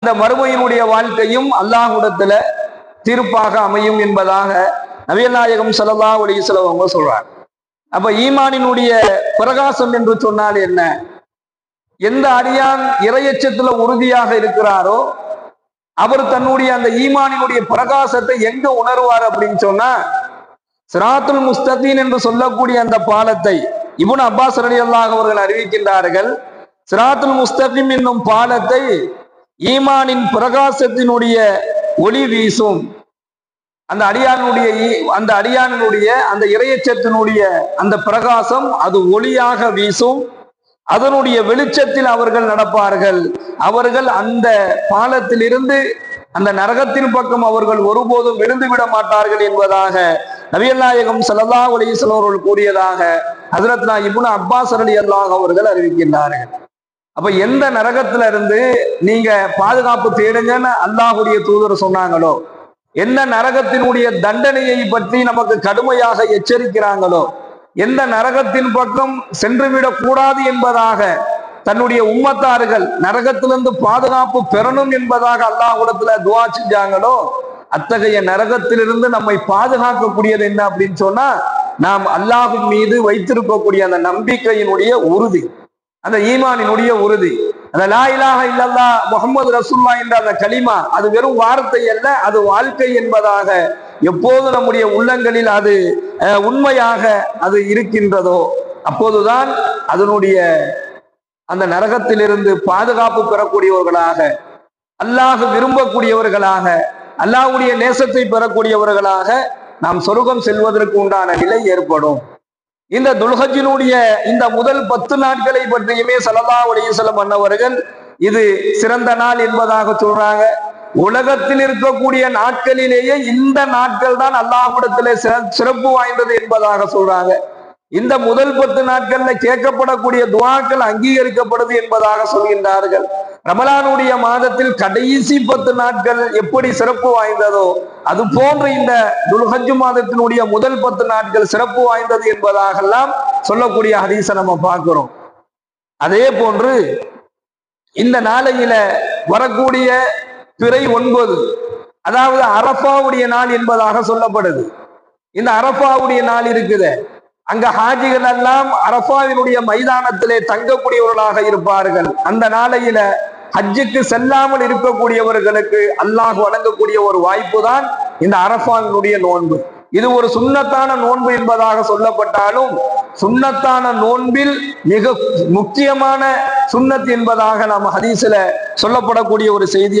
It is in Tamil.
அந்த மறுமையினுடைய வாழ்க்கையும் அல்லாஹ்விடத்துல தீர்ப்பாக அமையும் என்பதாக நபிகள் நாயகம் ஸல்லல்லாஹு அலைஹி வஸல்லம் அவங்க சொல்றாங்க. அப்ப ஈமானினுடைய பிரகாசம் என்று சொன்னால் என்ன? எந்த அடியான் இறையச்சத்துல உறுதியாக இருக்கிறாரோ அவர் தன்னுடைய அந்த ஈமானினுடைய பிரகாசத்தை எங்க உணர்வார் அப்படின்னு சொன்னா, சிராத்துல் முஸ்தகீம் என்று சொல்லக்கூடிய அந்த பாலத்தை இப்னு அப்பாஸ் ரலியல்லாஹு அவர்கள் அறிவிக்கின்றார்கள். சிராத்துல் முஸ்தகீம் என்னும் பாலத்தை ஈமானின் பிரகாசத்தினுடைய ஒளி வீசும். அந்த அடியானுடைய அந்த இறையச்சத்தினுடைய அந்த பிரகாசம் அது ஒளியாக வீசும். அதனுடைய வெளிச்சத்தில் அவர்கள் நடப்பார்கள். அவர்கள் அந்த பாலத்திலிருந்து அந்த நரகத்தின் பக்கம் அவர்கள் ஒருபோதும் விழுந்து விட மாட்டார்கள் என்பதாக நபிகள் நாயகம் ஸல்லல்லாஹு அலைஹி வஸல்லம் அவர்கள் கூறியதாக ஹஜ்ரத் இப்னு அப்பாஸ் ரலியல்லாஹு அவர்கள் அறிவிக்கின்றார்கள். அப்ப எந்த நரகத்துல இருந்து நீங்க பாதுகாப்பு தேடுங்கன்னு அல்லாஹ்வுடைய தூதர் சொன்னாங்களோ, என்ன நரகத்தினுடைய தண்டனையை பற்றி நமக்கு கடுமையாக எச்சரிக்கிறாங்களோ, எந்த நரகத்தின் பக்கம் சென்றுவிடக் கூடாது என்பதாக தன்னுடைய உம்மத்தார்கள் நரகத்திலிருந்து பாதுகாப்பு பெறணும் என்பதாக அல்லாஹ்விடத்துல துஆ செஞ்சாங்களோ, அத்தகைய நரகத்திலிருந்து நம்மை பாதுகாக்கக்கூடியது என்ன அப்படின்னு சொன்னா, நாம் அல்லாஹ்வின் மீது வைத்திருக்கக்கூடிய அந்த நம்பிக்கையினுடைய உறுதி, அந்த ஈமானினுடைய உறுதி, அந்த லா இலாஹ இல்லல்லாஹ் முஹம்மது ரசூலுல்லாஹ் என்ற அந்த கலிமா, அது வெறும் வார்த்தை அல்ல, அது வாழ்க்கை என்பதாக எப்போது நம்முடைய உள்ளங்களில் அது உண்மையாக அது இருக்கின்றதோ அப்போதுதான் அதனுடைய அந்த நரகத்திலிருந்து பாதுகாப்பு பெறக்கூடியவர்களாக, அல்லாஹ் விரும்பக்கூடியவர்களாக, அல்லாஹ்வுடைய நேசத்தை பெறக்கூடியவர்களாக நாம் சொர்க்கம் செல்வதற்கு உண்டான நிலை ஏற்படும். இந்த துல்ஹஜ்ஜினுடைய இந்த முதல் 10 நாட்களை பற்றியுமே ஸல்லல்லாஹு அலைஹி வஸல்லம் அன்னவர்கள் இது சிறந்த நாள் என்பதாக சொல்றாங்க. உலகத்தில் இருக்கக்கூடிய நாட்களிலேயே இந்த நாட்கள் தான் அல்லாஹ்விடத்திலே சிறப்பு வாய்ந்தது என்பதாக சொல்றாங்க. இந்த முதல் 10 நாட்கள்ல கேட்கப்படக்கூடிய துஆக்கள் அங்கீகரிக்கப்படுது என்பதாக சொல்கின்றார்கள். ரமலானுடைய மாதத்தில் கடைசி 10 நாட்கள் எப்படி சிறப்பு வாய்ந்ததோ அது போன்று இந்த துல்ஹஜ் மாதத்தினுடைய முதல் 10 நாட்கள் சிறப்பு வாய்ந்தது என்பதாகலாம் சொல்லக்கூடிய ஹதீஸை நம்ம பார்க்கிறோம். அதே போன்று இந்த நாளையில வரக்கூடிய பிறை 9, அதாவது அரஃபாவுடைய நாள் என்பதாக சொல்லப்படுது. இந்த அரஃபாவுடைய நாள் இருக்குது, அங்க ஹாஜிகள் எல்லாம் அரஃபாவினுடைய மைதானத்திலே தங்கக்கூடியவர்களாக இருப்பார்கள். அந்த நாளையில ஹஜ்ஜுக்கு செல்லாமல் இருக்கக்கூடியவர்களுக்கு அல்லாஹ் வழங்கக்கூடிய ஒரு வாய்ப்பு தான் இந்த அரஃபாவினுடைய நோன்பு. இது ஒரு சுன்னத்தான நோன்பு என்பதாக சொல்லப்பட்டாலும் சுன்னத்தான நோன்பில் மிக முக்கியமான சுன்னத் என்பதாக நாம் ஹதீஸ்ல சொல்லப்படக்கூடிய ஒரு செய்தி